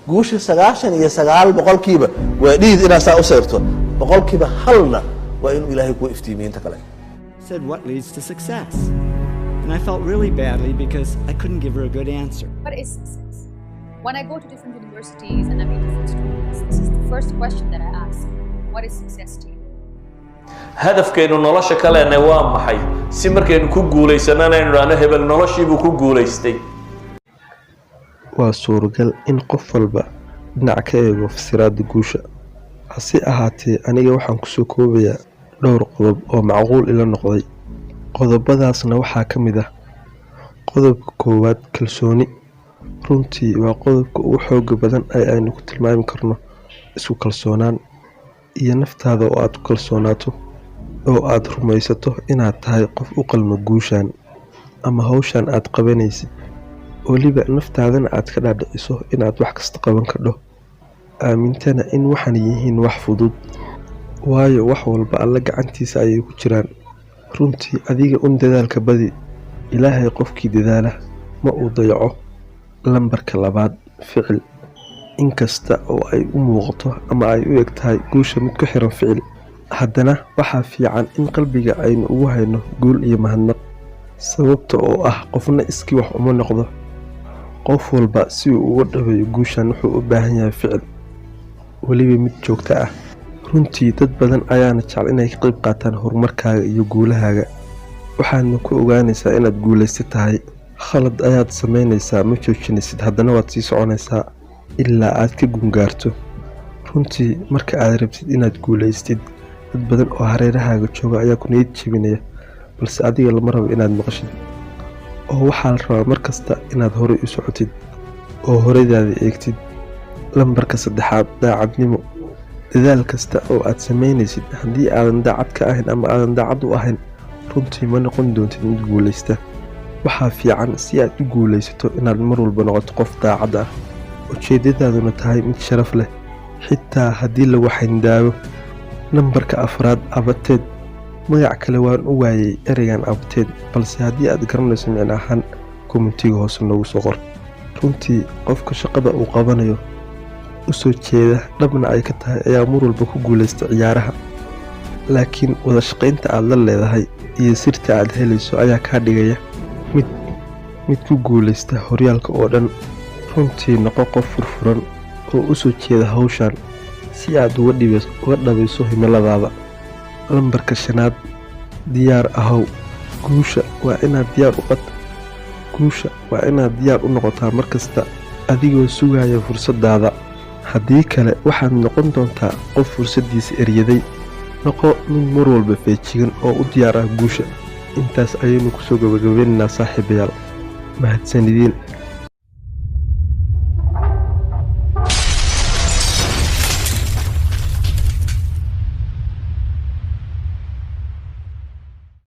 guusha 99% waa dhiid inaad saa u seerto 1% waa inuu ilaahay ku iftiimiyo inta kale. Said what leads to success, and I felt really badly because I couldn't give her a good answer. What is success? When I go to different universities and I meet different students, this is the first question that I ask. What is success to you? hadafkeenu nolosha kalena waa maxay si markaynu ku guuleysanana inuu raano hebel noloshiibu ku guuleystay. waa suuragal in qof walba dhinac ka eego fasiraada guusha. hase ahaatee aniga waxaan ku soo koobayaa dhowr qodob oo macquul ila noqday. qodobadaasna waxaa ka mid ah qodobka koowaad, kalsooni. runtii waa qodobka ugu xooga badan ee aynu ku tilmaami karno isku kalsoonaan iyo naftaada oo aad ku kalsoonaato oo aad rumaysato inaad tahay qof u qalmo guushan ama hawshan aad qabanaysid. waliba naftaadana aad ka dhaadhiciso inaad wax kasta qaban kardho, aamintana in waxaan yihiin wax fudud, waayo wax walba alla gacantiisa ayay ku jiraan. runtii adiga un dadaalka badi, ilaahay qofkii dadaala ma uu dayaco. lambarka labaad, ficil. inkasta oo ay u muuqato ama ay u eg tahay guusha mid ku xiran ficil, haddana waxaa fiican in qalbiga aynu ugu hayno guul iyo mahadnaq, sababta oo ah qofna iskii wax uma noqdo. qof walba si uu uga dhaweeyo guushan wuxuu u baahan yahay ficil, waliba mid joogto ah. runtii dad badan ayaana jecel inay ka qayb qaataan horumarkaaga iyo guulahaaga. waxaadna ku ogaanaysaa inaad guulaysta tahay. khalad ayaad samaynaysaa, ma joojinaysid, haddana waad sii soconaysaa ilaa aad ka gungaarto. runtii marka aad rabtid inaad guulaystid, dad badan oo hareerahaaga jooga ayaa ku niyad jebinaya, balse adiga lama rabo inaad maqashid. oo waxaa la rabaa markasta inaad horey u socotid oo horeydaada eegtid. lambarka saddexaad, daacadnimo. dadaal kasta oo aad samaynaysid, haddii aadan daacad ka ahayn ama aadan daacad u ahayn, runtii ma noqon doontid mid guulaysta. waxaa fiican si aad u guulaysato inaad mar walba noqoto qof daacad ah, ujeedadaaduna tahay mid sharaf leh, xitaa haddii lagu xayndaago. lambarka afraad, abateed. magac kale waan u waayay ereygan abateed, balse haddii aad garanayso micno ahaan, kommentiga hoose noogu soo qor. runtii qofka shaqada uu qabanayo u soo jeeda dhabna ay ka tahay ayaa mar walba ku guulaysta ciyaaraha, laakiin wada shaqaynta aad la leedahay iyo sirta aad helayso ayaa kaa dhigaya mid ku guulaysta horyaalka oo dhan. runtii noqo qof furfuran oo u soo jeeda hawshan si aad uga dhabayso himiladaada. lambarka shanaad, diyaar ahow. guusha waa inaad diyaar u noqotaa markasta adigoo sugaya fursadaada. haddii kale waxaad noqon doontaa qof fursadiisa eryaday. noqo mid mar walba feejigan oo u diyaar ah guusha. intaas ayaynu kusoo gabagabaynaynaa saaxiibayaal. mahadsanidin.